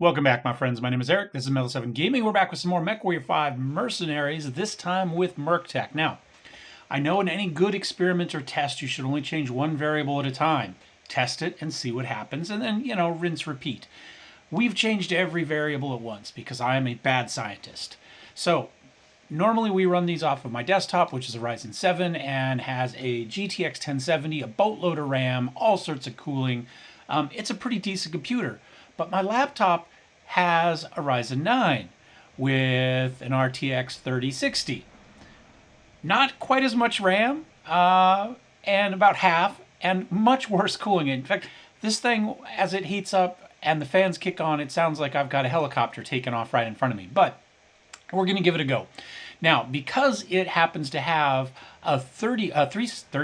Welcome back, my friends. My name is Eric. This is Metal 7 Gaming. We're back with some more MechWarrior 5 Mercenaries, this time with MercTech. Now, I know in any good experiment or test, you should only change one variable at a time. Test it and see what happens, and then, rinse, repeat. We've changed every variable at once because I am a bad scientist. So, normally we run these off of my desktop, which is a Ryzen 7, and has a GTX 1070, a boatload of RAM, all sorts of cooling. It's a pretty decent computer. But my laptop has a Ryzen 9 with an RTX 3060. Not quite as much RAM, and about half, and much worse cooling. In fact, this thing, as it heats up and the fans kick on, it sounds like I've got a helicopter taking off right in front of me. But we're going to give it a go. Now, because it happens to have a 3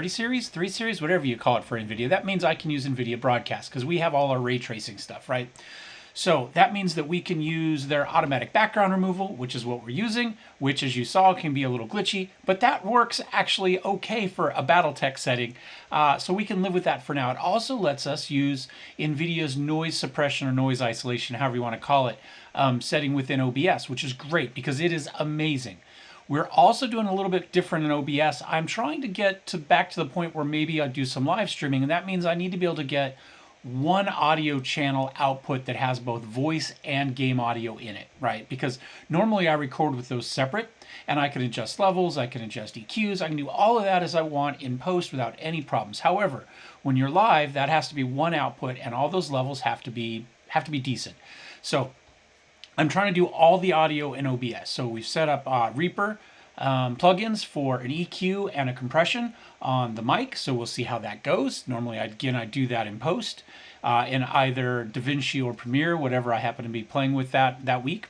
series, whatever you call it for NVIDIA, that means I can use NVIDIA Broadcast because we have all our ray tracing stuff, right? So that means that we can use their automatic background removal, which is what we're using, which, as you saw, can be a little glitchy, but that works actually okay for a Battletech setting, so we can live with that for now. It also lets us use NVIDIA's noise suppression or noise isolation, however you want to call it, setting within OBS, which is great because it is amazing. We're also doing a little bit different in OBS. I'm trying to get back to the point where maybe I do some live streaming, and that means I need to be able to get one audio channel output that has both voice and game audio in it, right? Because normally I record with those separate, and I can adjust levels, I can adjust EQs, I can do all of that as I want in post without any problems. However, when you're live, that has to be one output, and all those levels have to be decent. So I'm trying to do all the audio in OBS. So we've set up Reaper plugins for an EQ and a compression on the mic, so we'll see how that goes. Normally, I do that in post in either DaVinci or Premiere, whatever I happen to be playing with that week.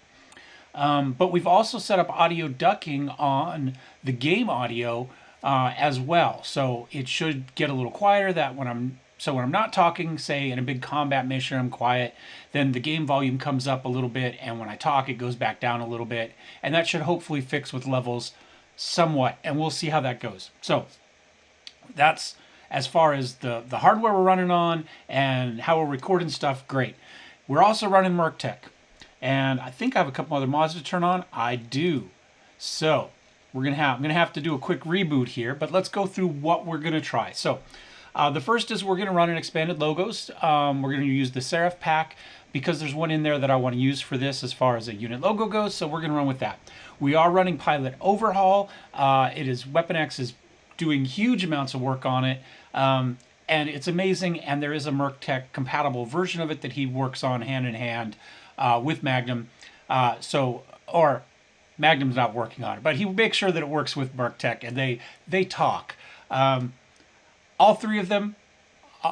But we've also set up audio ducking on the game audio as well, so it should get a little quieter. When I'm not talking, say in a big combat mission, I'm quiet, then the game volume comes up a little bit, and when I talk, it goes back down a little bit, and that should hopefully fix with levels somewhat, and we'll see how that goes. So that's as far as the hardware we're running on and how we're recording stuff. Great. We're also running MercTech, and I think I have a couple other mods to turn on. I do. So I'm gonna have to do a quick reboot here, but let's go through what we're gonna try. So the first is we're going to run an expanded logos. We're going to use the Serif pack because there's one in there that I want to use for this as far as a unit logo goes, so we're going to run with that. We are running Pilot Overhaul. WeaponX is doing huge amounts of work on it, and it's amazing, and there is a MercTech compatible version of it that he works on hand in hand with Magnum. Or Magnum's not working on it, but he makes sure that it works with MercTech, and they talk. All three of them,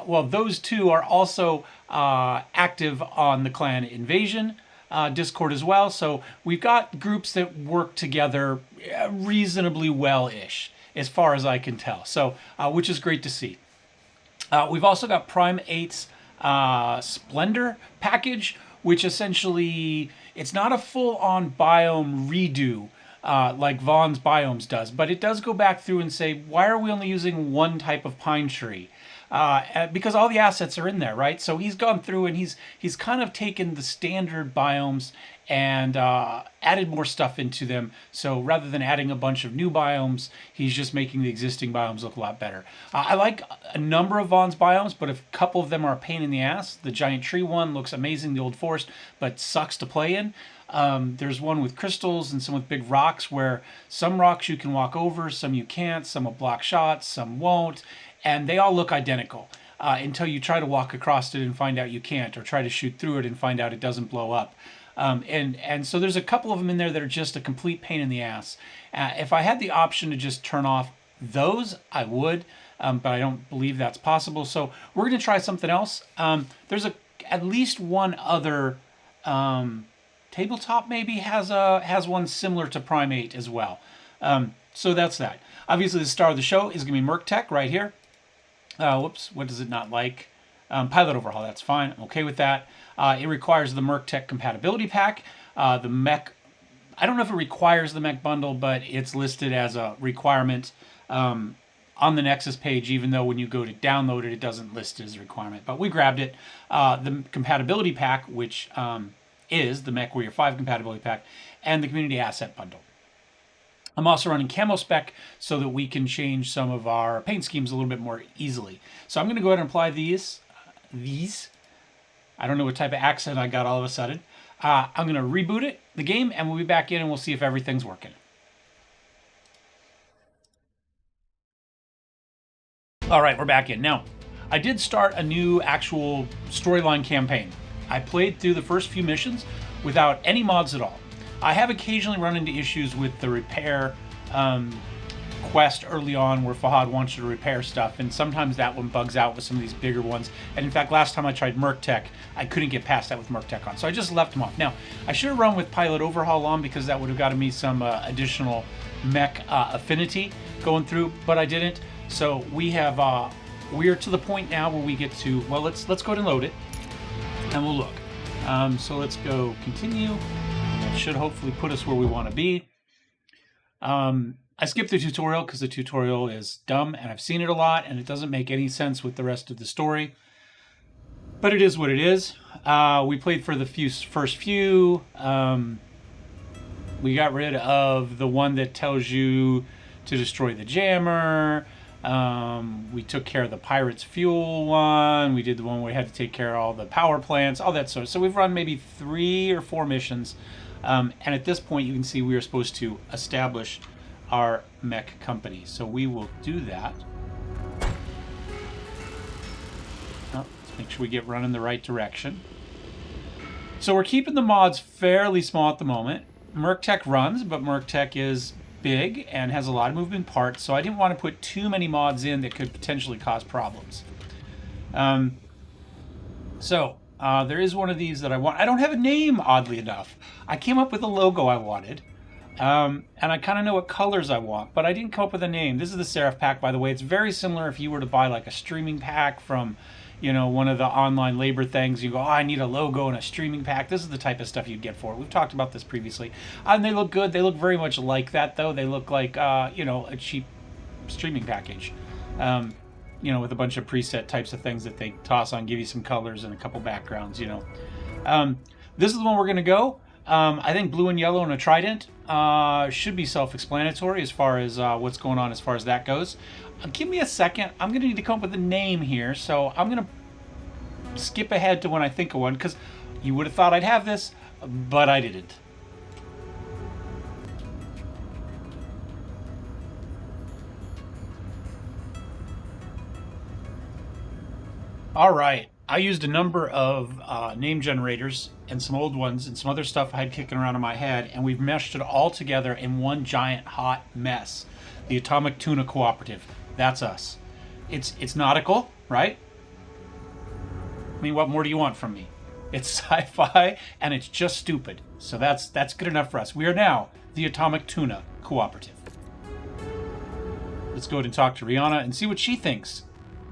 those two are also active on the Clan Invasion Discord as well. So we've got groups that work together reasonably well-ish, as far as I can tell. So, which is great to see. We've also got Prime 8's Splendor package, which essentially, it's not a full-on biome redo like Vaughn's Biomes does, but it does go back through and say, why are we only using one type of pine tree? Because all the assets are in there, right? So he's gone through and he's kind of taken the standard biomes and added more stuff into them. So rather than adding a bunch of new biomes, he's just making the existing biomes look a lot better. I like a number of Vaughn's Biomes, but a couple of them are a pain in the ass. The giant tree one looks amazing, the old forest, but sucks to play in. There's one with crystals and some with big rocks, where some rocks you can walk over, some you can't, some will block shots, some won't, and they all look identical until you try to walk across it and find out you can't, or try to shoot through it and find out it doesn't blow up. And so there's a couple of them in there that are just a complete pain in the ass. If I had the option to just turn off those, I would, but I don't believe that's possible. So we're going to try something else. There's at least one other tabletop maybe has one similar to Prime 8 as well. So that's that. Obviously, the star of the show is going to be MercTech right here. Whoops, what does it not like? Pilot Overhaul, that's fine. I'm okay with that. It requires the MercTech compatibility pack. The Mech, I don't know if it requires the Mech bundle, but it's listed as a requirement on the Nexus page, even though when you go to download it, it doesn't list it as a requirement. But we grabbed it. The compatibility pack, which is the MechWarrior 5 compatibility pack and the community asset bundle. I'm also running camo spec so that we can change some of our paint schemes a little bit more easily. So I'm going to go ahead and apply these. I don't know what type of accent I got all of a sudden. I'm going to reboot the game, and we'll be back in and we'll see if everything's working. All right, we're back in. Now, I did start a new actual storyline campaign. I played through the first few missions without any mods at all. I have occasionally run into issues with the repair quest early on where Fahad wants you to repair stuff, and sometimes that one bugs out with some of these bigger ones. And in fact, last time I tried MercTech, I couldn't get past that with MercTech on, so I just left them off. Now, I should have run with Pilot Overhaul on because that would have gotten me some additional mech affinity going through, but I didn't. So we have we're to the point now where we get to, well, let's go ahead and load it, and we'll look. So let's go continue. That should hopefully put us where we want to be. I skipped the tutorial because the tutorial is dumb and I've seen it a lot and it doesn't make any sense with the rest of the story. But it is what it is. We played for the first few. We got rid of the one that tells you to destroy the jammer. We took care of the pirates fuel one. We did the one where we had to take care of all the power plants, all that sort. So we've run maybe 3 or 4 missions. And at this point, you can see we are supposed to establish our mech company. So we will do that. Let's make sure we get running the right direction. So we're keeping the mods fairly small at the moment. MercTech runs, but MercTech is big and has a lot of moving parts, so I didn't want to put too many mods in that could potentially cause problems. There is one of these that I want. I don't have a name, oddly enough. I came up with a logo I wanted. And I kind of know what colors I want, but I didn't come up with a name. This is the Seraph pack, by the way. It's very similar if you were to buy like a streaming pack from, you know, one of the online labor things. You go, oh, I need a logo and a streaming pack. This is the type of stuff you'd get for it. We've talked about this previously. And they look good. They look very much like that, though. They look like, you know, a cheap streaming package, you know, with a bunch of preset types of things that they toss on, give you some colors and a couple backgrounds, you know. This is the one we're going to go. I think blue and yellow and a trident should be self-explanatory as far as what's going on as far as that goes. Give me a second. I'm going to need to come up with a name here, so I'm going to skip ahead to when I think of one, because you would have thought I'd have this, but I didn't. All right. I used a number of name generators and some old ones and some other stuff I had kicking around in my head, and we've meshed it all together in one giant hot mess. The Atomic Tuna Cooperative. That's us. It's nautical, right? I mean, what more do you want from me? It's sci-fi and it's just stupid. So that's good enough for us. We are now the Atomic Tuna Cooperative. Let's go ahead and talk to Rihanna and see what she thinks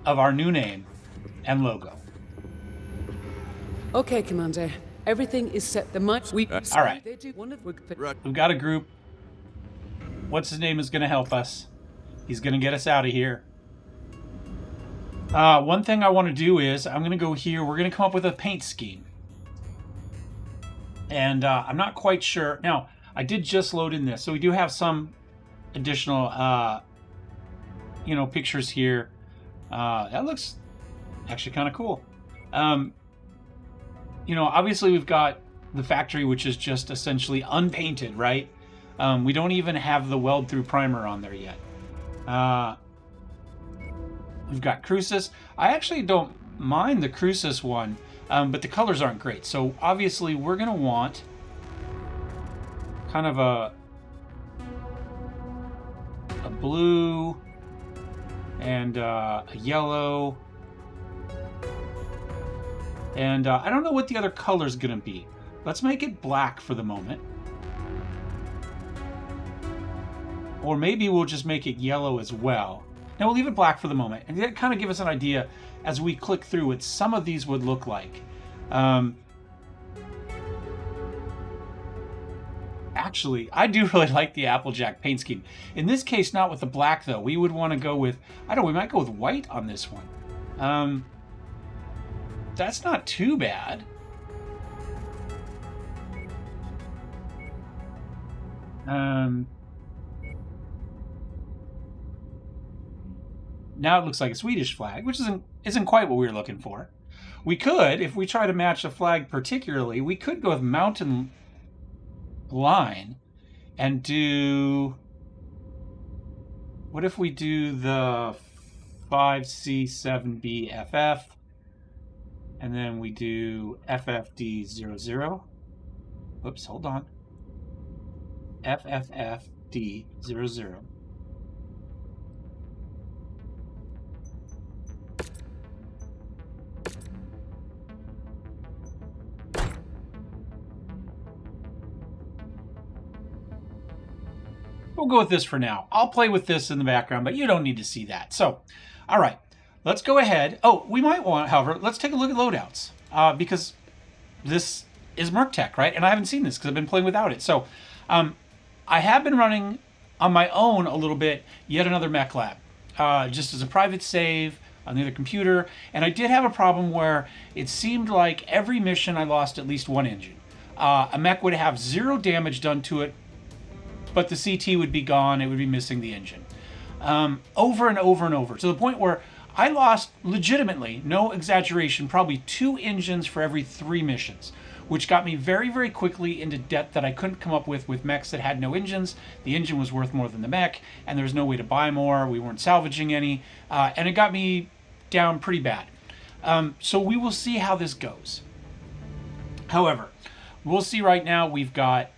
of our new name and logo. Okay, Commander. Everything is set. All right. We've got a group. What's his name is going to help us. He's going to get us out of here. One thing I want to do is I'm going to go here. We're going to come up with a paint scheme. And I'm not quite sure. Now, I did just load in this. So we do have some additional, you know, pictures here. That looks actually kind of cool. You know, obviously we've got the factory, which is just essentially unpainted, right? We don't even have the weld-through primer on there yet. We've got Crucis. I actually don't mind the Crucis one, but the colors aren't great. So obviously we're going to want kind of a blue and a yellow. And I don't know what the other color is going to be. Let's make it black for the moment. Or maybe we'll just make it yellow as well. Now we'll leave it black for the moment. And that kind of give us an idea as we click through what some of these would look like. Actually, I do really like the Applejack paint scheme. In this case, not with the black though. We would want to go with, I don't know, we might go with white on this one. That's not too bad. Now it looks like a Swedish flag, which isn't quite what we were looking for. We could, if we try to match the flag particularly, we could go with mountain line and do... What if we do the 5C7BFF and then we do FFD00? Whoops, hold on. FFFD00. We'll go with this for now. I'll play with this in the background, but you don't need to see that. So, all right, let's go ahead. Oh, we might want, however, let's take a look at loadouts because this is MercTech, right? And I haven't seen this because I've been playing without it. So I have been running on my own a little bit, yet another mech lab, just as a private save on the other computer. And I did have a problem where it seemed like every mission I lost at least one engine. A mech would have 0 damage done to it, but the CT would be gone. It would be missing the engine. Over and over and over, to the point where I lost, legitimately, no exaggeration, probably 2 engines for every 3 missions, which got me very, very quickly into debt that I couldn't come up with mechs that had no engines. The engine was worth more than the mech, and there was no way to buy more. We weren't salvaging any, and it got me down pretty bad. So we will see how this goes. However, we'll see right now we've got...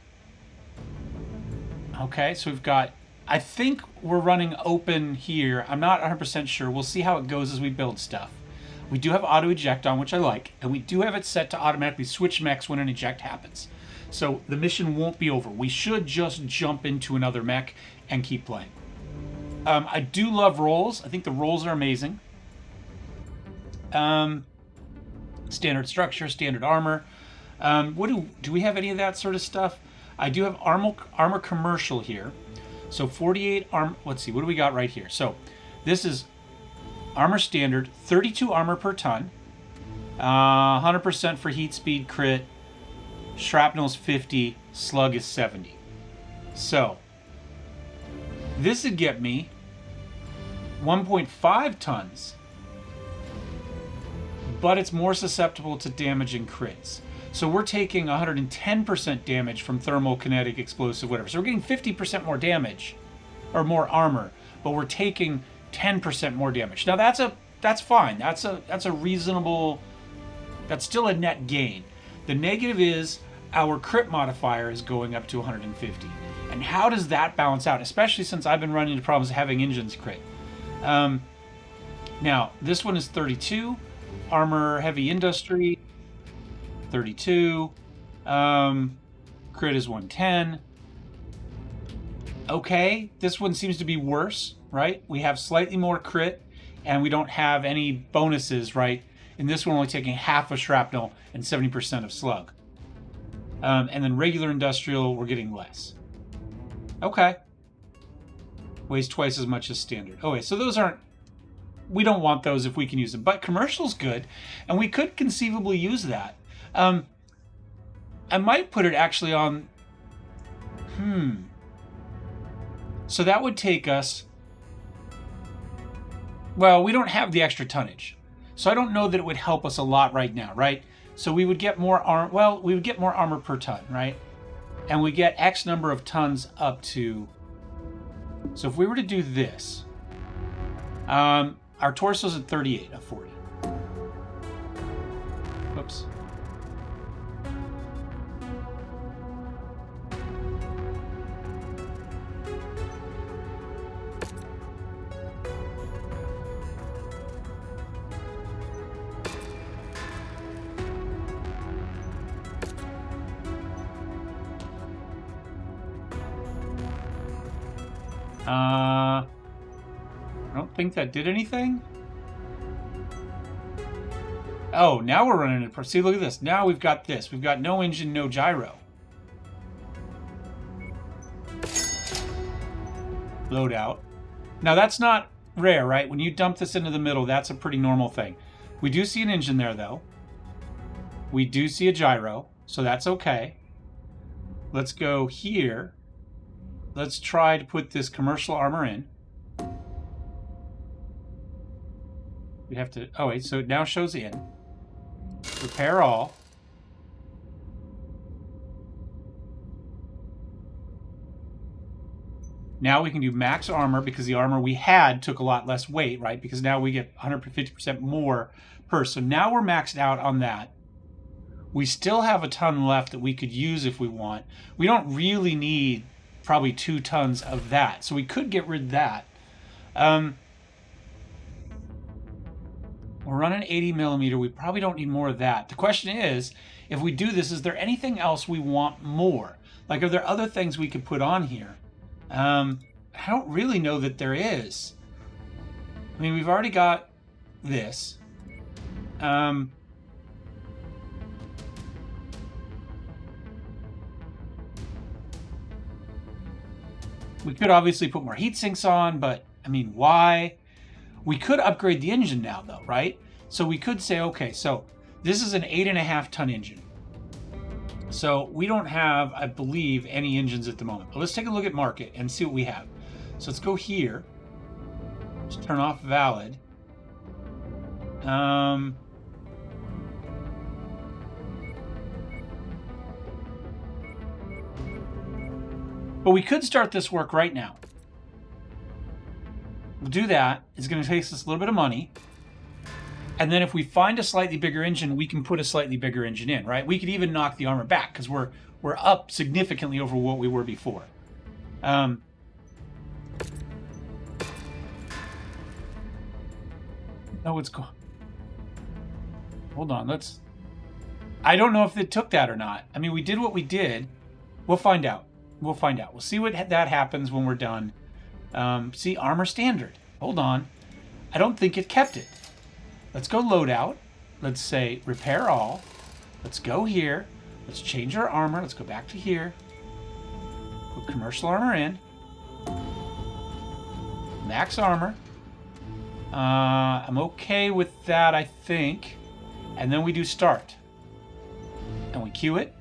Okay, so we've got, I think we're running open here. I'm not 100% sure. We'll see how it goes as we build stuff. We do have auto eject on, which I like, and we do have it set to automatically switch mechs when an eject happens. So the mission won't be over. We should just jump into another mech and keep playing. I do love rolls. I think the rolls are amazing. Standard structure, standard armor. What do we have any of that sort of stuff? I do have armor commercial here. So 48 armor, let's see, what do we got right here? So this is armor standard, 32 armor per ton, 100% for heat speed crit, shrapnel is 50, slug is 70. So this would get me 1.5 tons, but it's more susceptible to damage and crits. So we're taking 110% damage from thermal, kinetic, explosive, whatever. So we're getting 50% more damage, or more armor, but we're taking 10% more damage. Now that's fine. That's a reasonable. That's still a net gain. The negative is our crit modifier is going up to 150. And how does that balance out? Especially since I've been running into problems having engines crit. Now this one is 32, armor, heavy industry. 32, crit is 110. Okay, this one seems to be worse, right? We have slightly more crit, and we don't have any bonuses, right? In this one, only taking half of shrapnel and 70% of slug. And then regular industrial, we're getting less. Okay. Weighs twice as much as standard. Okay, so those aren't... We don't want those if we can use them. But commercial's good, and we could conceivably use that. I might put it actually on... So that would take us... Well, we don't have the extra tonnage. So I don't know that it would help us a lot right now, right? So we would get more armor... Well, we would get more armor per ton, right? And we get X number of tons up to... So if we were to do this... our torso's at 38 of 40. Whoops. I don't think that did anything. Oh, now we're running it. See, look at this. Now we've got this. We've got no engine, no gyro. Loadout. Now that's not rare, right? When you dump this into the middle, that's a pretty normal thing. We do see an engine there, though. We do see a gyro, so that's okay. Let's go here. let's try to put this commercial armor in. We have to, oh wait, so it now shows in. Repair all. Now we can do max armor because the armor we had took a lot less weight, right? Because now we get 150% more per. So now we're maxed out on that. We still have a ton left that we could use if we want. We don't really need probably 2 tons of that. So we could get rid of that. We're running 80mm. We probably don't need more of that. The question is, if we do this, is there anything else we want more? Like, are there other things we could put on here? I don't really know that there is. I mean, we've already got this. We could obviously put more heat sinks on, but I mean, why? We could upgrade the engine now, though, right? So we could say, okay, so this is an 8.5 ton engine. So we don't have, I believe, any engines at the moment. But let's take a look at market and see what we have. So let's go here. Let's turn off valid. But we could start this work right now. We'll do that. It's going to take us a little bit of money. And then if we find a slightly bigger engine, we can put a slightly bigger engine in, right? We could even knock the armor back because we're up significantly over what we were before. No, it's go. Hold on, let's. I don't know if it took that or not. I mean, we did what we did. We'll find out. We'll find out. We'll see what that happens when we're done. See, armor standard. Hold on. I don't think it kept it. Let's go loadout. Let's say repair all. Let's go here. Let's change our armor. Let's go back to here. Put commercial armor in. Max armor. I'm okay with that, I think. And then we do start. And we queue it.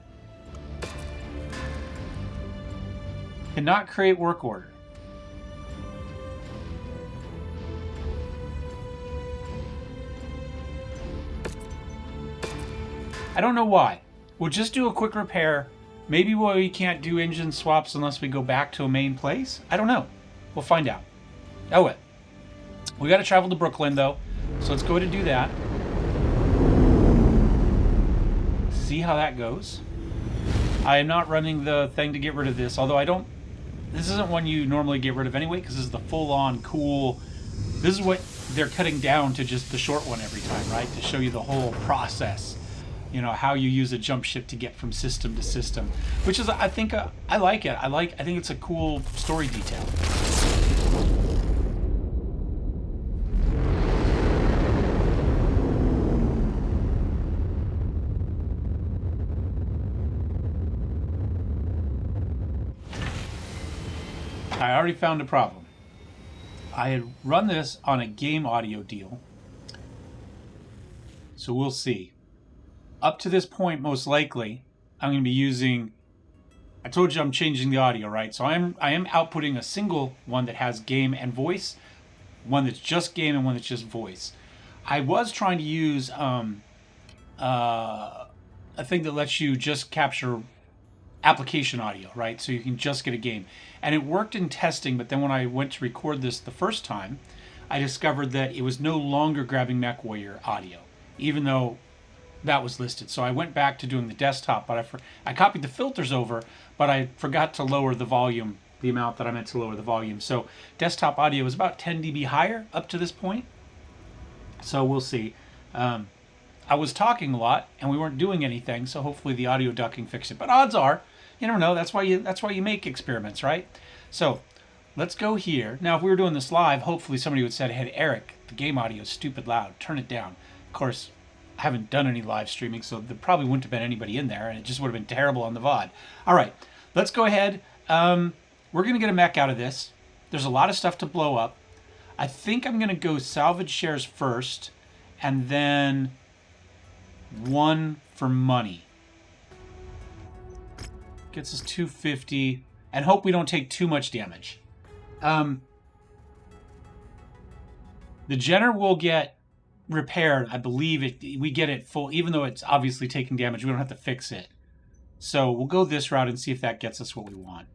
Cannot create work order. I don't know why. We'll just do a quick repair. Maybe we can't do engine swaps unless we go back to a main place. I don't know. We'll find out. Oh, well. We got to travel to Brooklyn, though. So let's go ahead and do that. See how that goes. I am not running the thing to get rid of this, although I don't... This isn't one you normally get rid of anyway, because this is the full-on cool... This is what they're cutting down to just the short one every time, right? To show you the whole process. You know, how you use a jump ship to get from system to system. Which is, I think, I like it. I think it's a cool story detail. I already found a problem. I had run this on a game audio deal. So we'll see. Up to this point, most likely, I'm going to be using... I told you I'm changing the audio, right? So I am outputting a single one that has game and voice, one that's just game and one that's just voice. I was trying to use a thing that lets you just capture application audio, right? So you can just get a game. And it worked in testing, but then when I went to record this the first time, I discovered that it was no longer grabbing MechWarrior audio, even though that was listed. So I went back to doing the desktop, but I copied the filters over, but I forgot to lower the volume, the amount that I meant to lower the volume. So desktop audio is about 10 dB higher up to this point. So we'll see. I was talking a lot and we weren't doing anything, so hopefully the audio ducking fixed it. But odds are, you never know. That's why you make experiments, right? So let's go here. Now, if we were doing this live, hopefully somebody would say, "Hey, Eric, the game audio is stupid loud. Turn it down." Of course, I haven't done any live streaming, so there probably wouldn't have been anybody in there, and it just would have been terrible on the VOD. All right, let's go ahead. We're going to get a mech out of this. There's a lot of stuff to blow up. I think I'm going to go salvage shares first, and then one for money. Gets us 250. and hope we don't take too much damage. The Jenner will get repaired. I believe we get it full, even though it's obviously taking damage. We don't have to fix it. So we'll go this route and see if that gets us what we want.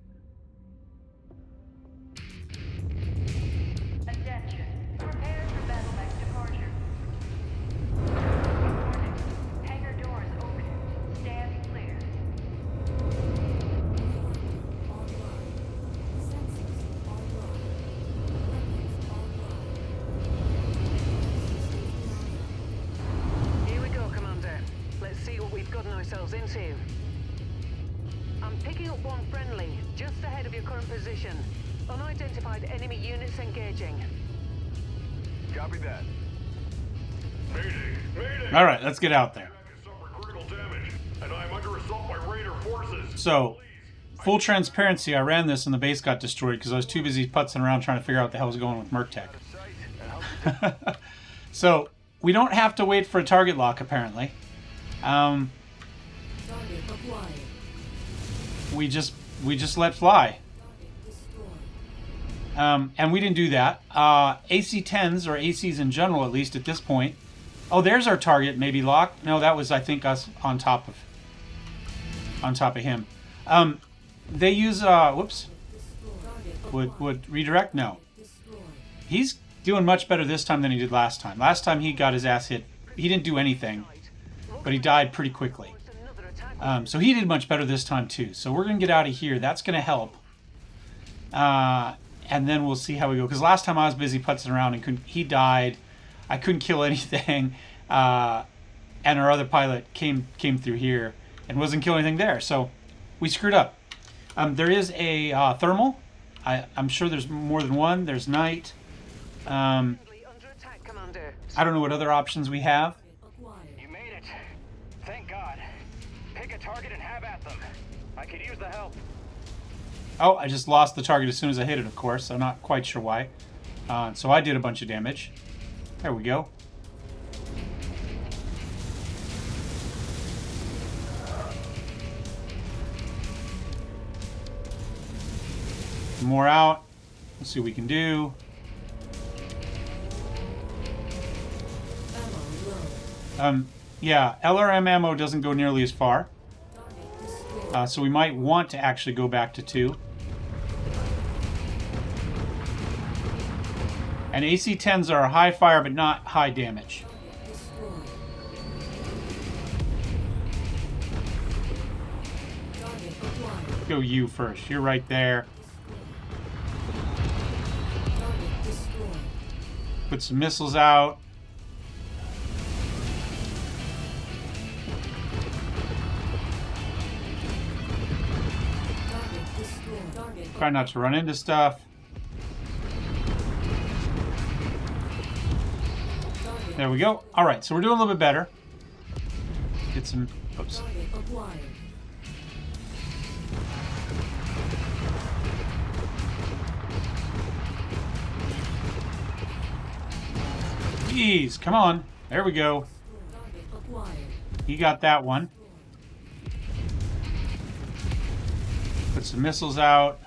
Attention. Prepare for battle mech departure. Warning. Hangar doors open. Stand clear. Here we go, Commander. Let's see what we've gotten ourselves into. I'm picking up one friendly, just ahead of your current position. Unidentified enemy units engaging. Copy that. Mayday! Mayday! All right, let's get out there. Suffered critical damage, and I'm under assault by Raider forces. So, full transparency, I ran this and the base got destroyed because I was too busy putzing around trying to figure out what the hell was going with MercTech. So, we don't have to wait for a target lock, apparently. We just let fly. And we didn't do that. AC-10s, or ACs in general, at least at this point. Oh, there's our target, maybe lock. No, that was, I think, us on top of him. They use, whoops. Would redirect? No. He's doing much better this time than he did last time. Last time he got his ass hit. He didn't do anything, but he died pretty quickly. So he did much better this time too. So we're going to get out of here. That's going to help. And then we'll see how we go. Because last time I was busy putzing around and he died. I couldn't kill anything. And our other pilot came through here and wasn't killing anything there. So we screwed up. There is a thermal. I'm sure there's more than one. There's night. I don't know what other options we have. You made it. Thank God. Pick a target and have at them. I could use the help. Oh, I just lost the target as soon as I hit it, of course. I'm not quite sure why. So I did a bunch of damage. There we go. More out. Let's see what we can do. Yeah, LRM ammo doesn't go nearly as far. So we might want to actually go back to 2. And AC-10s are high fire, but not high damage. Go you first. You're right there. Put some missiles out. Try not to run into stuff. There we go. All right, so we're doing a little bit better. Get some. Oops. Jeez, come on. There we go. He got that one. Put some missiles out.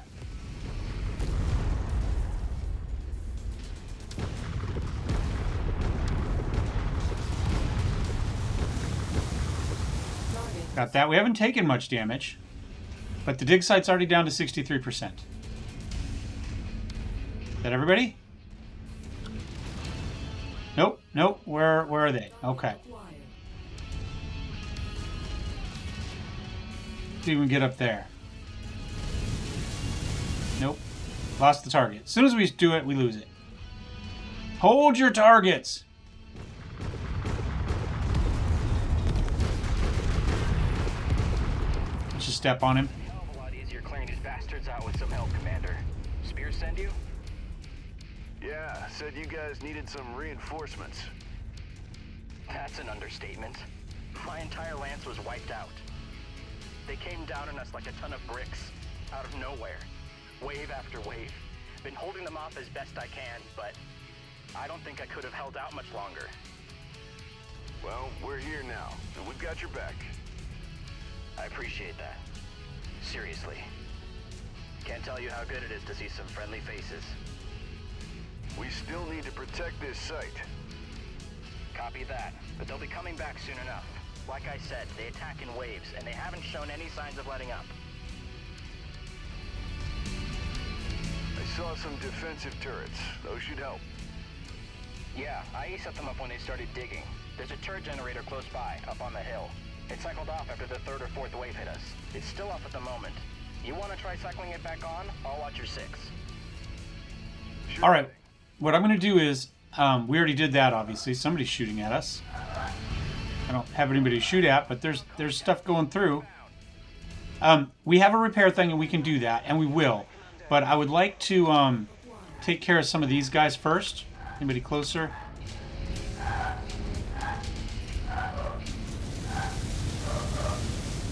Got that. We haven't taken much damage, but the dig site's already down to 63%. Is that everybody? Nope, nope. Where are they? Okay. See if we can get up there. Nope. Lost the target. As soon as we do it, we lose it. Hold your targets! Let's just step on him. Hell of a lot easier clearing these bastards out with some help, Commander. Spears send you? Yeah, said you guys needed some reinforcements. That's an understatement. My entire lance was wiped out. They came down on us like a ton of bricks, out of nowhere. Wave after wave. Been holding them off as best I can, but I don't think I could have held out much longer. Well, we're here now, and we've got your back. I appreciate that. Seriously. Can't tell you how good it is to see some friendly faces. We still need to protect this site. Copy that, but they'll be coming back soon enough. Like I said, they attack in waves, and they haven't shown any signs of letting up. I saw some defensive turrets. Those should help. Yeah, I set them up when they started digging. There's a turret generator close by, up on the hill. It cycled off after the third or fourth wave hit us. It's still off at the moment. You want to try cycling it back on? I'll watch your 6. Sure. All right. What I'm going to do is, we already did that, obviously. Somebody's shooting at us. I don't have anybody to shoot at, but there's stuff going through. We have a repair thing, and we can do that, and we will. But I would like to take care of some of these guys first. Anybody closer?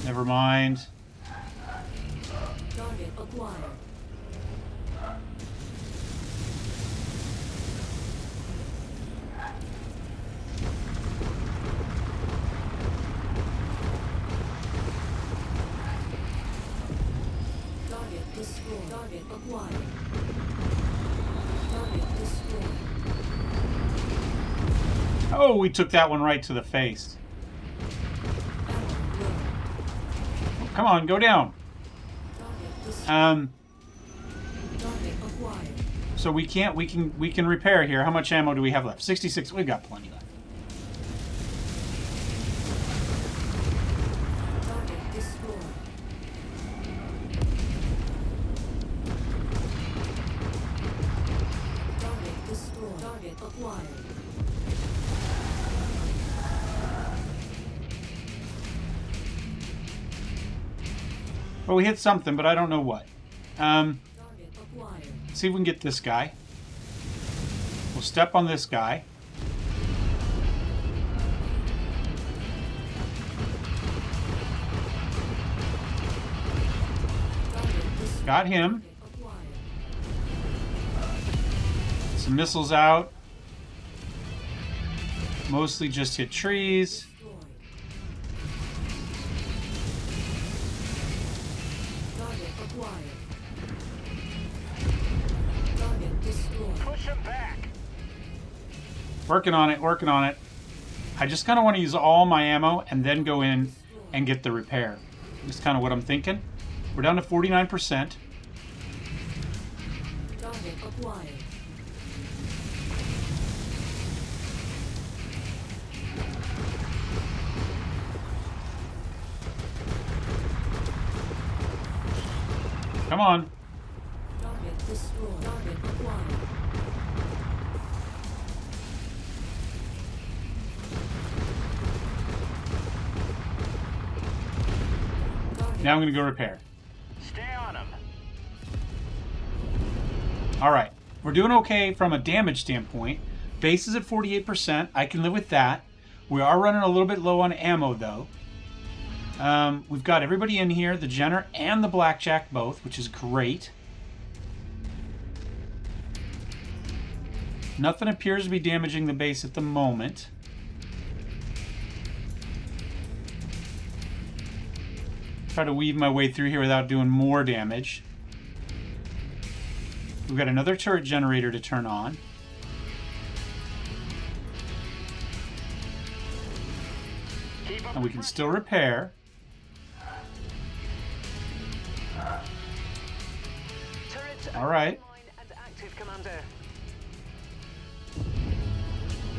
Never mind. Target acquired. Target destroyed. Target acquired. Target destroyed. Oh, we took that one right to the face. Come on, go down. Target acquired. So we can repair here. How much ammo do we have left? 66. We've got plenty left. Target destroyed. Target destroyed. Target acquired. Well, we hit something, but I don't know what. Target acquired. See if we can get this guy. We'll step on this guy. Got him. Some missiles out. Mostly just hit trees. Target acquired. Target destroyed. Push them back! Working on it, working on it. I just kind of want to use all my ammo and then go in and get the repair. That's kind of what I'm thinking. We're down to 49%. Target acquired. Come on. Target destroyed. Target acquired. Now I'm going to go repair. Stay on them. All right. We're doing okay from a damage standpoint. Base is at 48%. I can live with that. We are running a little bit low on ammo, though. We've got everybody in here, the Jenner and the Blackjack both, which is great. Nothing appears to be damaging the base at the moment. Try to weave my way through here without doing more damage. We've got another turret generator to turn on. And we can still repair. All right. And active, Commander.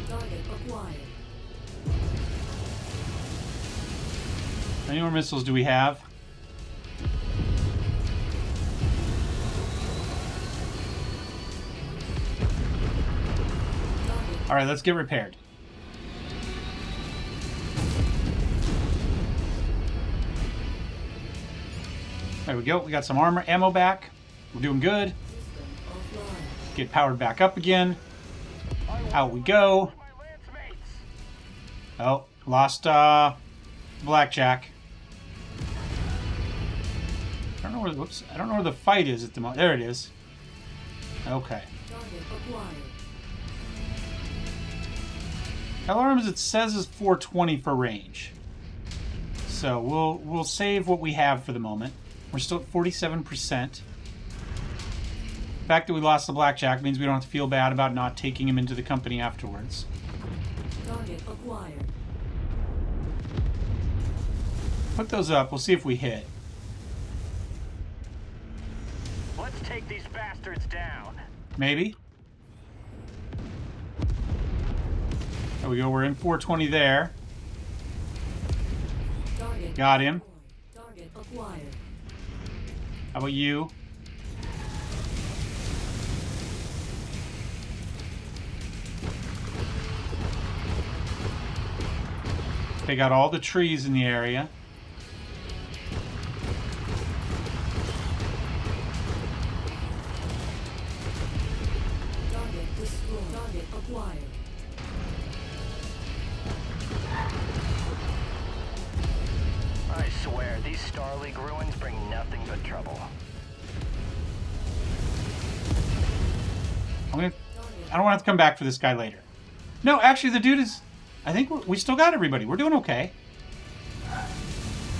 Target acquired. How many more missiles do we have? All right, let's get repaired. There we go. We got some armor ammo back. We're doing good. Get powered back up again. Out we go. Oh, lost Blackjack. I don't know where. Whoops! I don't know where the fight is at the moment. There it is. Okay. Target acquired. Alarms it says is 420 for range. So we'll save what we have for the moment. We're still at 47%. fact that we lost the blackjack means we don't have to feel bad about not taking him into the company afterwards. Target acquired. Put those up. We'll see if we hit. Let's take these bastards down. Maybe. There we go. We're in 420 there. Target Got him. Target acquired. How about you? They got all the trees in the area. Target destroyed. Target acquired. I swear, these Star League ruins bring nothing but trouble. I don't want to have to come back for this guy later. No, actually, the dude is... I think we still got everybody. We're doing okay.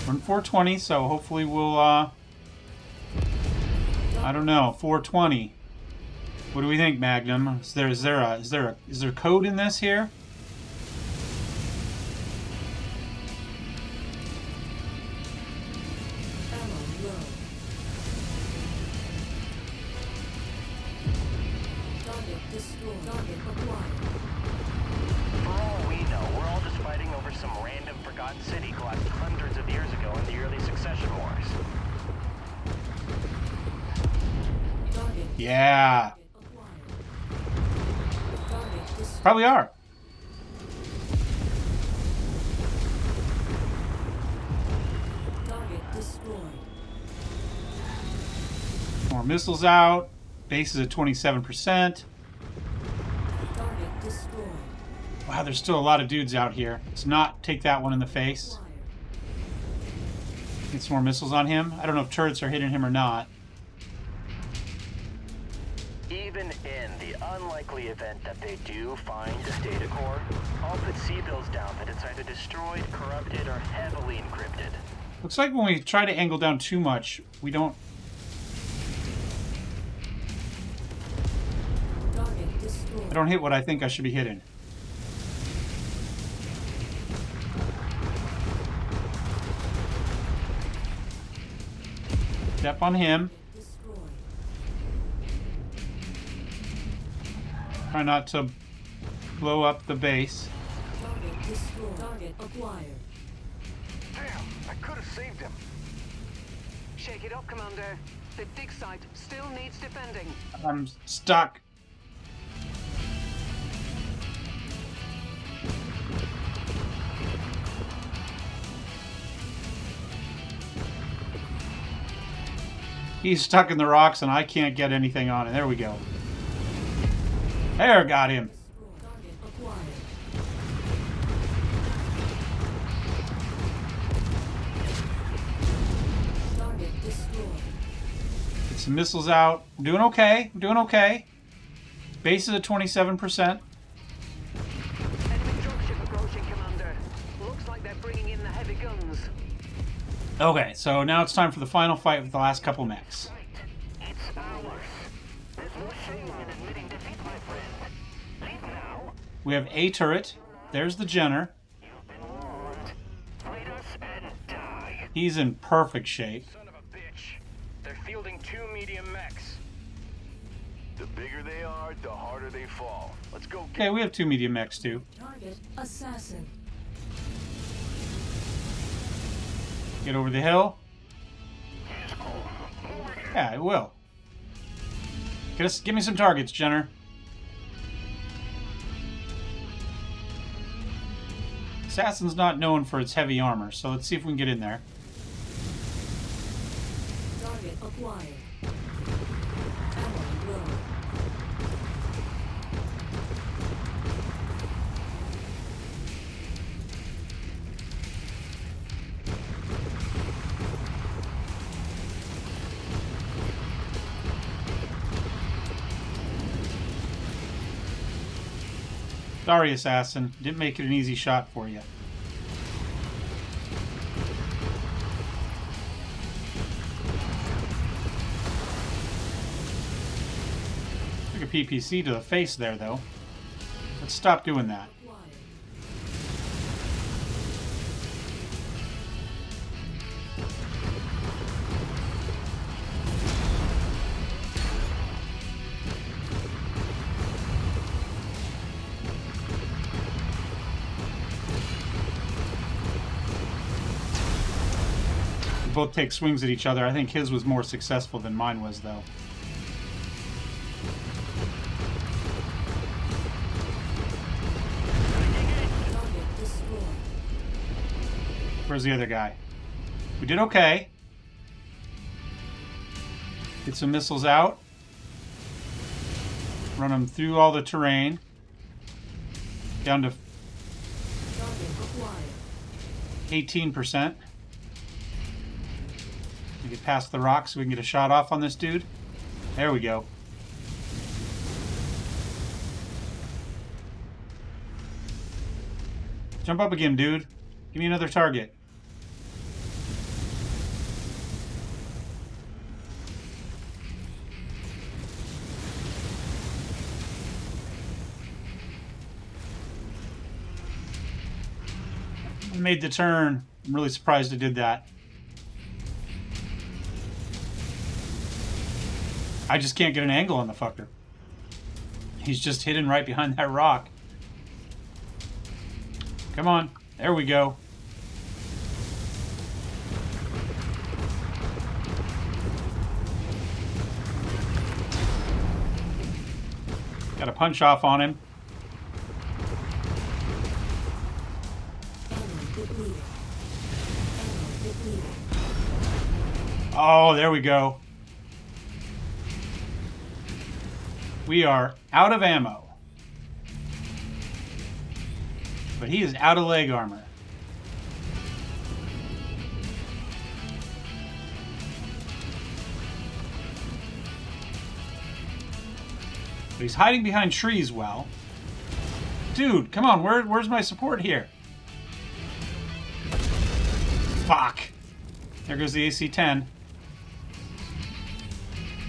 We're in 420, so hopefully we'll... I don't know, 420. What do we think, Magnum? Is there code in this here? Ammo low. Target destroyed. Target acquired. For all we know, we're all just fighting over some random forgotten city collapsed hundreds of years ago in the early succession wars. Target Yeah. acquired. Target destroyed. Probably are. Target destroyed. More missiles out. Base is at 27%. Target destroyed. Wow, there's still a lot of dudes out here. Let's not take that one in the face. Acquired. Get some more missiles on him. I don't know if turrets are hitting him or not. Even in the unlikely event that they do find a data core, I'll put C-bills down that it's either destroyed, corrupted, or heavily encrypted. Looks like when we try to angle down too much, we don't... Target destroyed. I don't hit what I think I should be hitting. Step on him. Destroyed. Try not to blow up the base. Target destroyed. Target acquired. Damn, I could have saved him. Shake it up, Commander. The dig site still needs defending. I'm stuck. He's stuck in the rocks and I can't get anything on it. There we go. There, got him. Target acquired. Target destroyed. Get some missiles out. I'm doing okay. I'm doing okay. Base is at 27%. Enemy dropship approaching, Commander. Looks like they're bringing in the heavy guns. Okay, so now it's time for the final fight with the last couple mechs. It's ours. There's no shame in admitting defeat, my friend. Leave now. We have a turret. There's the Jenner. You've been warned. Fight us and die. He's in perfect shape. Son of a bitch. They're fielding 2 medium mechs. The bigger they are, the harder they fall. Let's go get... Okay, we have 2 medium mechs too. Target assassin. Get over the hill. Yeah, it will. Give me some targets, Jenner. Assassin's not known for its heavy armor, so let's see if we can get in there. Target acquired. Ammo low. Sorry, Assassin. Didn't make it an easy shot for you. PPC to the face there, though. Let's stop doing that. Acquired. We both take swings at each other. I think his was more successful than mine was, though. Target destroyed. Where's the other guy? We did okay. Get some missiles out. Run them through all the terrain. Down to Target acquired. 18%. We get past the rock so we can get a shot off on this dude. There we go. Jump up again, dude. Give me another target. I made the turn. I'm really surprised I did that. I just can't get an angle on the fucker. He's just hidden right behind that rock. Come on. There we go. Got a punch off on him. Ammo depleted. Ammo depleted. Oh, there we go. We are out of ammo. But he is out of leg armor. But he's hiding behind trees well. Dude, come on, where's my support here? Fuck. There goes the AC-10.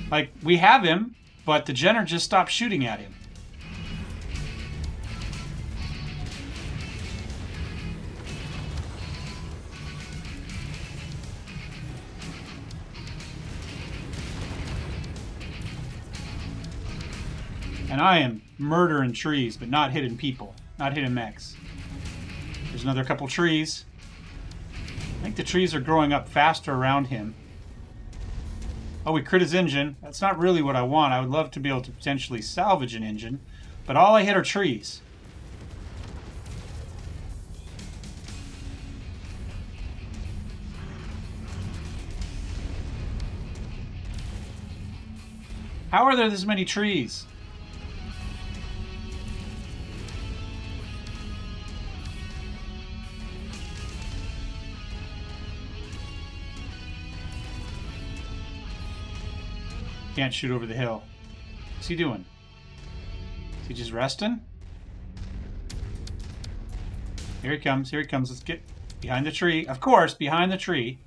Like, we have him, but the Jenner just stopped shooting at him. And I am murdering trees, but not hitting people. Not hitting mechs. There's another couple trees. I think the trees are growing up faster around him. Oh, we crit his engine. That's not really what I want. I would love to be able to potentially salvage an engine. But all I hit are trees. How are there this many trees? Can't shoot over the hill. What's he doing? Is he just resting? Here he comes. Here he comes. Let's get behind the tree. Of course, behind the tree.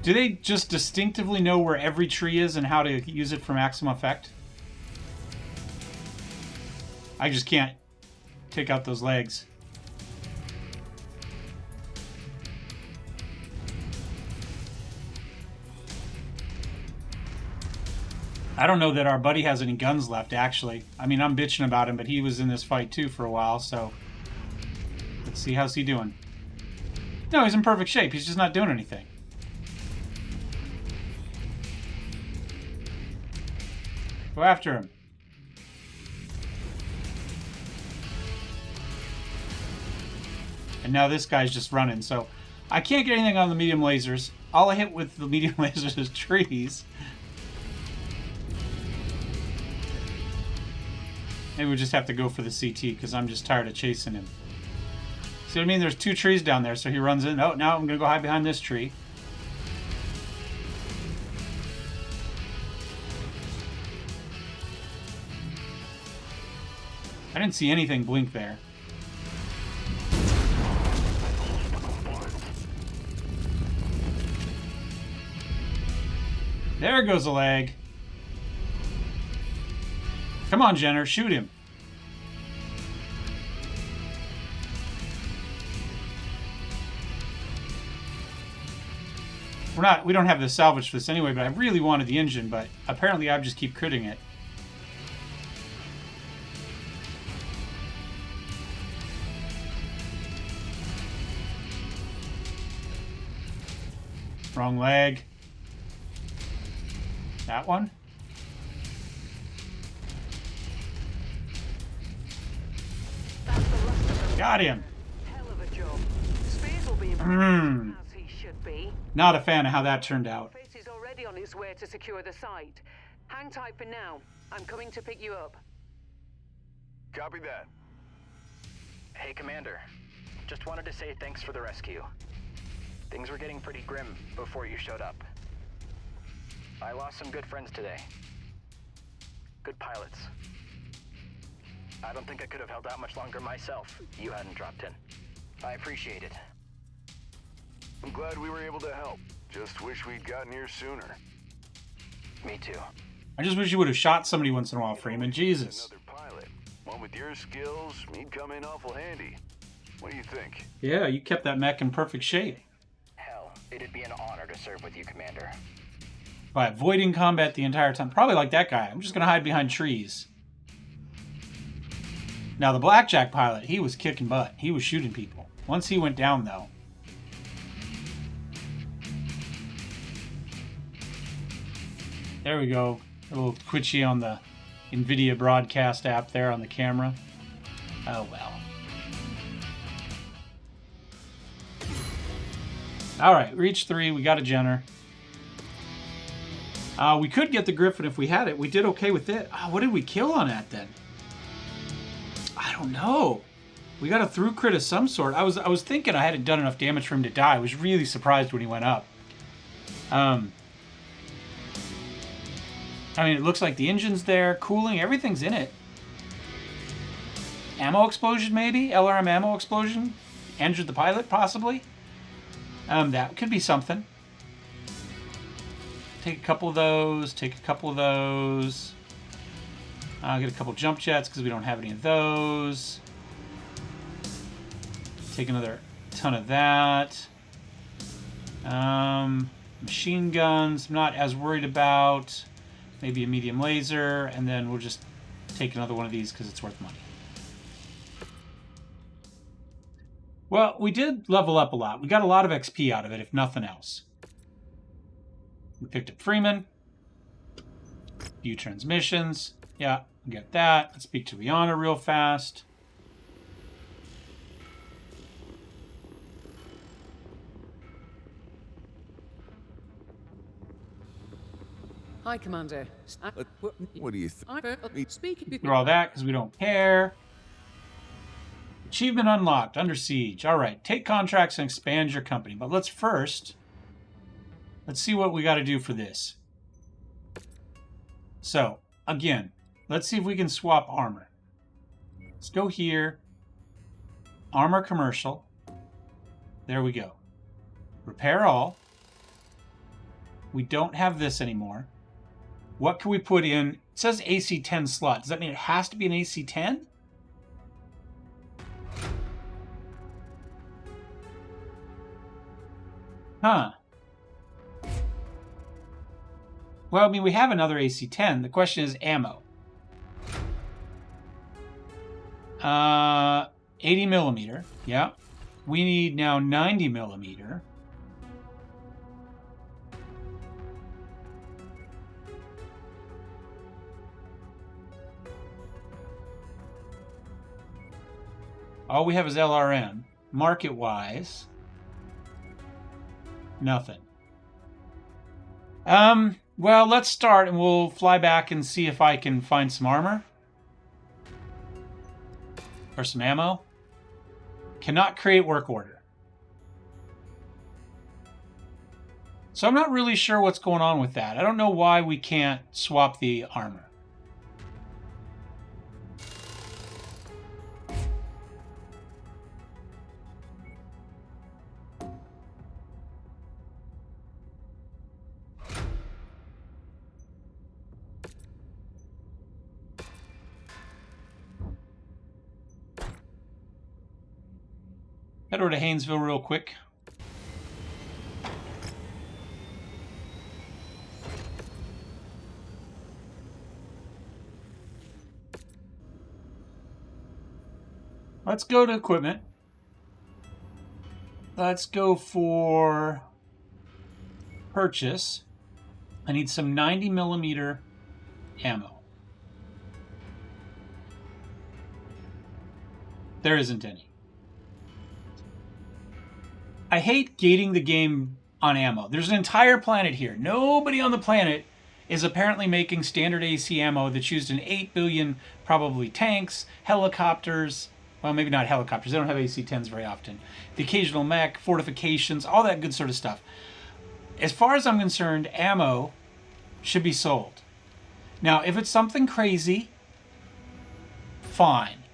Do they just distinctively know where every tree is and how to use it for maximum effect? I just can't take out those legs. I don't know that our buddy has any guns left, actually. I mean, I'm bitching about him, but he was in this fight too for a while, so... Let's see, how's he doing? No, he's in perfect shape. He's just not doing anything. Go after him. And now this guy's just running, so... I can't get anything on the medium lasers. All I hit with the medium lasers is trees. Maybe we just have to go for the CT because I'm just tired of chasing him. See what I mean? There's two trees down there, so he runs in. Oh, now I'm going to go hide behind this tree. I didn't see anything blink there. There goes a leg. Come on, Jenner, shoot him. We don't have the salvage for this anyway, but I really wanted the engine, but apparently I just keep critting it. Wrong leg. That one? Got him. Hell of a job. Spears will be as he should be. Not a fan of how that turned out. Face is already on its way to secure the site. Hang tight for now. I'm coming to pick you up. Copy that. Hey, Commander. Just wanted to say thanks for the rescue. Things were getting pretty grim before you showed up. I lost some good friends today. Good pilots. I don't think I could have held out much longer myself if you hadn't dropped in. I appreciate it. I'm glad we were able to help. Just wish we'd gotten here sooner. Me too. I just wish you would have shot somebody once in a while, Freeman. Jesus. Another pilot. One with your skills, he'd come in awful handy. What do you think? Yeah, you kept that mech in perfect shape. Hell, it'd be an honor to serve with you, Commander. By avoiding combat the entire time. Probably like that guy. I'm just going to hide behind trees. Now, the Blackjack pilot, he was kicking butt. He was shooting people. Once he went down, though. There we go. A little twitchy on the NVIDIA broadcast app there on the camera. Oh, well. All right, reach 3. We got a Jenner. We could get the Griffin if we had it. We did okay with it. What did we kill on that then? I don't know. We got a through crit of some sort. I was thinking I hadn't done enough damage for him to die. I was really surprised when he went up. I mean, it looks like the engine's there, cooling, everything's in it. Ammo explosion, maybe? LRM ammo explosion? Injured the pilot, possibly? That could be something. Take a couple of those, take a couple of those. I'll get a couple jump jets because we don't have any of those. Take another ton of that. Machine guns, I'm not as worried about. Maybe a medium laser, and then we'll just take another one of these because it's worth money. Well, we did level up a lot. We got a lot of XP out of it, if nothing else. We picked up Freeman. View transmissions. Yeah, we got that. Let's speak to Rihanna real fast. Hi, Commander. What do you think? Speaking. Through all that because we don't care. Achievement unlocked. Under siege. All right. Take contracts and expand your company. But let's see what we got to do for this. So, again, let's see if we can swap armor. Let's go here. Armor commercial. There we go. Repair all. We don't have this anymore. What can we put in? It says AC-10 slot. Does that mean it has to be an AC-10? Huh. Well, I mean, we have another AC-10. The question is ammo. 80 millimeter. Yeah. We need now 90 millimeter. All we have is LRM. Market-wise, nothing. Well, let's start and we'll fly back and see if I can find some armor. Or some ammo. Cannot create work order. So I'm not really sure what's going on with that. I don't know why we can't swap the armor. Head over to Haynesville real quick. Let's go to equipment. Let's go for purchase. I need some 90mm ammo. There isn't any. I hate gating the game on ammo. There's an entire planet here. Nobody on the planet is apparently making standard AC ammo that's used in 8 billion, probably tanks, helicopters. Well, maybe not helicopters. They don't have AC-10s very often. The occasional mech, fortifications, all that good sort of stuff. As far as I'm concerned, ammo should be sold. Now, if it's something crazy, fine.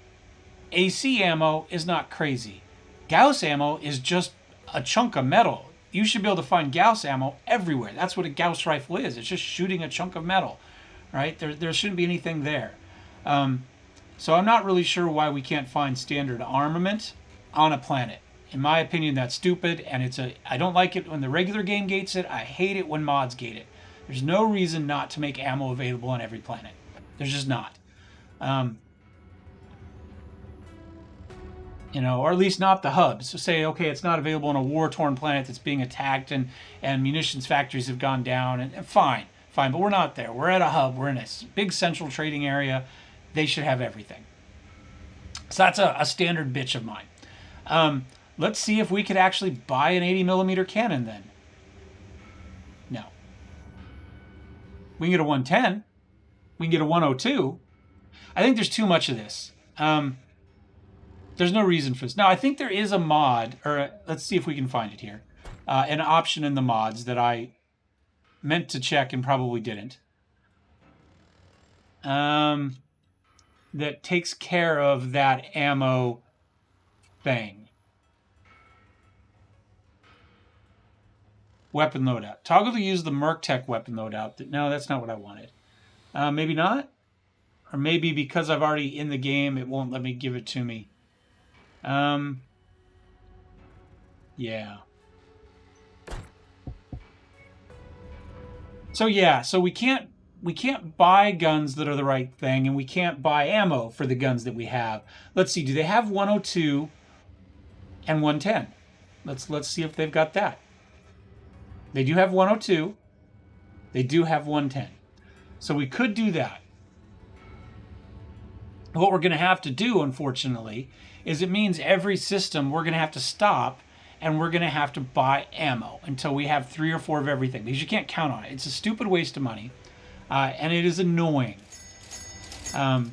AC ammo is not crazy. Gauss ammo is just a chunk of metal. You should be able to find Gauss ammo everywhere. That's what a Gauss rifle is. It's just shooting a chunk of metal, right? There shouldn't be anything there. So I'm not really sure why we can't find standard armament on a planet. In my opinion, that's stupid, and I don't like it when the regular game gates it. I hate it when mods gate it. There's no reason not to make ammo available on every planet. There's just not. You know, or at least not the hubs. So say, okay, it's not available on a war-torn planet that's being attacked and munitions factories have gone down, and fine, but we're not there. We're at a hub. We're in a big central trading area. They should have everything. So that's a standard bitch of mine. Let's see if we could actually buy an 80mm cannon then. No. We can get a 110. We can get a 102. I think there's too much of this. There's no reason for this. Now, I think there is a mod, or let's see if we can find it here. An option in the mods that I meant to check and probably didn't. That takes care of that ammo thing. Weapon loadout. Toggle to use the MercTech weapon loadout. No, that's not what I wanted. Maybe not? Or maybe because I've already in the game, it won't let me give it to me. Yeah. So we can't buy guns that are the right thing, and we can't buy ammo for the guns that we have. Let's see, do they have 102 and 110? Let's see if they've got that. They do have 102. They do have 110. So we could do that. What we're going to have to do, unfortunately, is it means every system we're going to have to stop and we're going to have to buy ammo until we have 3 or 4 of everything, because you can't count on it. It's a stupid waste of money, and it is annoying. I'll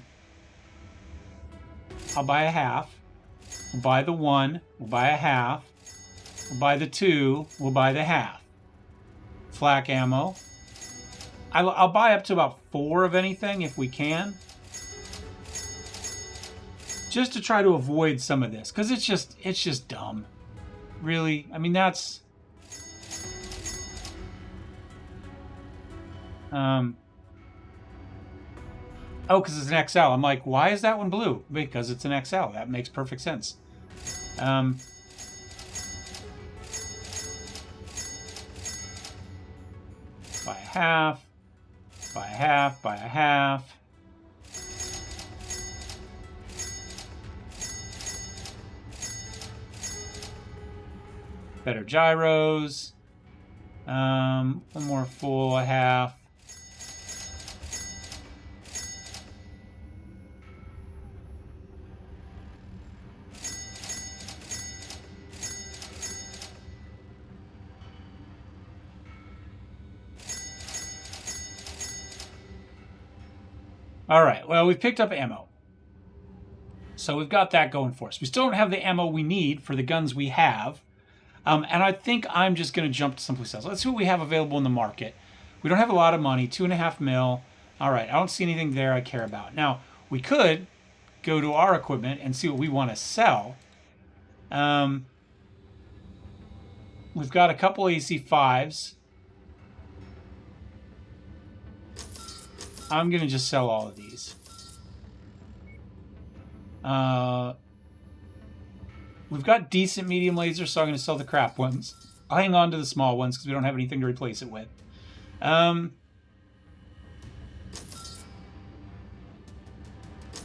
buy a half. We'll buy the 1. We'll buy a half. We'll buy the 2. We'll buy the half. Flak ammo. I'll buy up to about 4 of anything if we can, just to try to avoid some of this, because it's just dumb. Really, I mean, that's oh, because it's an XL. I'm like, why is that one blue? Because it's an XL. That makes perfect sense. Buy a half. Buy a half. Buy a half. Better gyros. One more full, a half. All right, well, we've picked up ammo. So we've got that going for us. We still don't have the ammo we need for the guns we have. And I think I'm just going to jump to someplace else. Let's see what we have available in the market. We don't have a lot of money, 2.5 mil. All right, I don't see anything there I care about. Now, we could go to our equipment and see what we want to sell. We've got a couple AC5s. I'm going to just sell all of these. We've got decent medium lasers, so I'm going to sell the crap ones. I'll hang on to the small ones because we don't have anything to replace it with.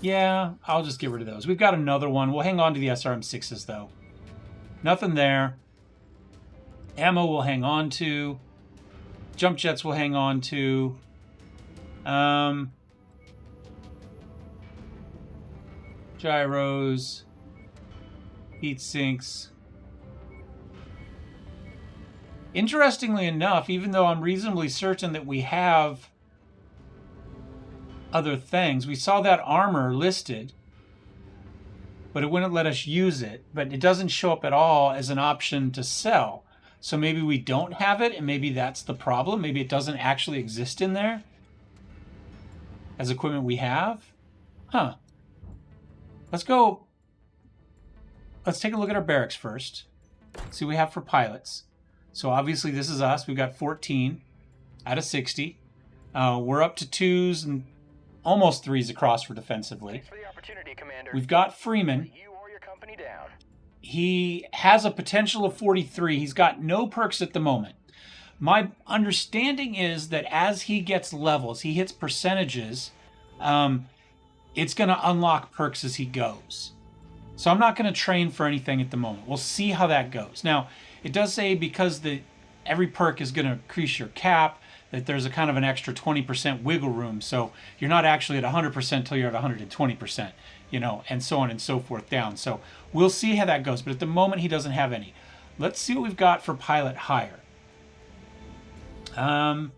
Yeah, I'll just get rid of those. We've got another one. We'll hang on to the SRM6s, though. Nothing there. Ammo we'll hang on to. Jump jets we'll hang on to. Gyros. Heat sinks. Interestingly enough, even though I'm reasonably certain that we have other things, we saw that armor listed, but it wouldn't let us use it. But it doesn't show up at all as an option to sell. So maybe we don't have it, and maybe that's the problem. Maybe it doesn't actually exist in there as equipment we have. Huh. Let's go. Let's take a look at our barracks first. See what we have for pilots. So obviously this is us. We've got 14 out of 60. We're up to 2s and almost 3s across for defensively. Thanks for the opportunity, Commander. We've got Freeman. You or your company down. He has a potential of 43. He's got no perks at the moment. My understanding is that as he gets levels, he hits percentages, it's going to unlock perks as he goes. So I'm not going to train for anything at the moment. We'll see how that goes. Now, it does say because every perk is going to increase your cap, that there's a kind of an extra 20% wiggle room. So you're not actually at 100% until you're at 120%, and so on and so forth down. So we'll see how that goes. But at the moment, he doesn't have any. Let's see what we've got for pilot hire. I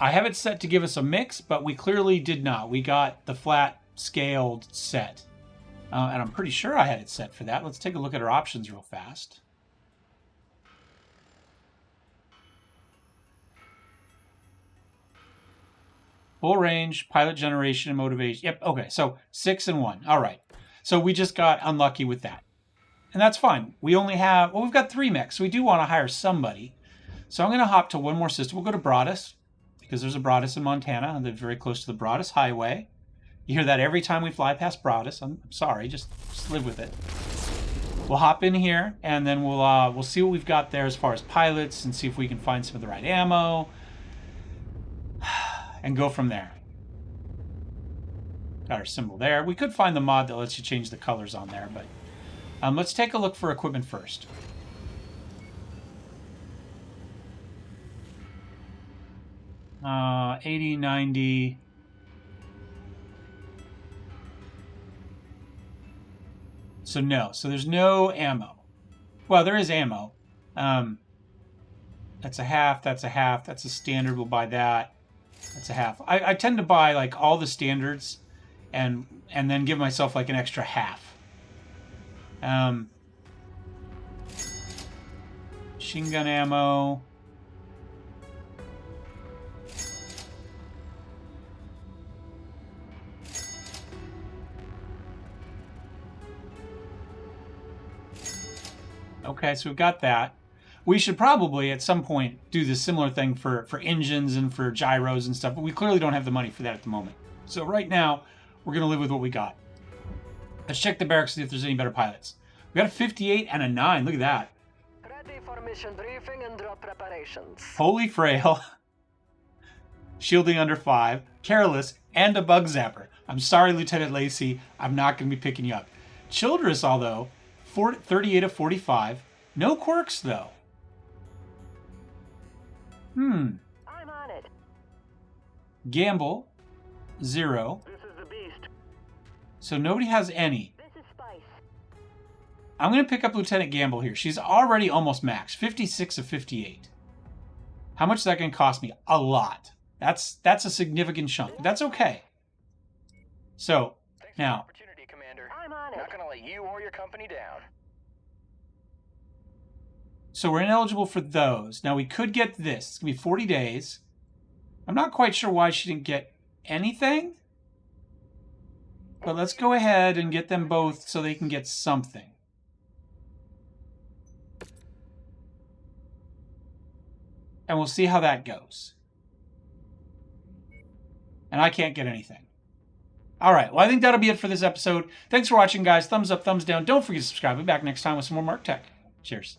have it set to give us a mix, but we clearly did not. We got the flat scaled set. And I'm pretty sure I had it set for that. Let's take a look at our options real fast. Full range, pilot generation, and motivation. Yep, okay, so 6 and 1. All right. So we just got unlucky with that. And that's fine. We only have, we've got 3 mechs, so we do want to hire somebody. So I'm going to hop to one more system. We'll go to Broadus, because there's a Broadus in Montana, and they're very close to the Broadus Highway. You hear that every time we fly past Broadus. I'm sorry, just live with it. We'll hop in here, and then we'll see what we've got there as far as pilots, and see if we can find some of the right ammo, and go from there. Got our symbol there. We could find the mod that lets you change the colors on there, but let's take a look for equipment first. Uh, 80, 90... So no. So there's no ammo. Well, there is ammo. That's a half. That's a half. That's a standard. We'll buy that. That's a half. I tend to buy like all the standards, and then give myself like an extra half. Machine gun ammo. Okay, so we've got that. We should probably, at some point, do the similar thing for engines and for gyros and stuff, but we clearly don't have the money for that at the moment. So right now, we're going to live with what we got. Let's check the barracks, see if there's any better pilots. We got a 58 and a 9. Look at that. Ready for mission briefing and drop preparations. Holy frail. Shielding under 5. Careless. And a bug zapper. I'm sorry, Lieutenant Lacey. I'm not going to be picking you up. Childress, although, 38 of 45. No quirks, though. I'm on it. Gamble, 0. This is the beast. So nobody has any. This is Spice. I'm going to pick up Lieutenant Gamble here. She's already almost max. 56 of 58. How much is that going to cost me? A lot. That's a significant chunk. But that's okay. So, Thanks for now, the opportunity, Commander. I'm on it. Not gonna let you or your company down. so we're ineligible for those. Now, we could get this. It's going to be 40 days. I'm not quite sure why she didn't get anything. But let's go ahead and get them both so they can get something. And we'll see how that goes. And I can't get anything. All right, well, I think that'll be it for this episode. Thanks for watching, guys. Thumbs up, thumbs down. Don't forget to subscribe. We'll be back next time with some more MercTech. Cheers.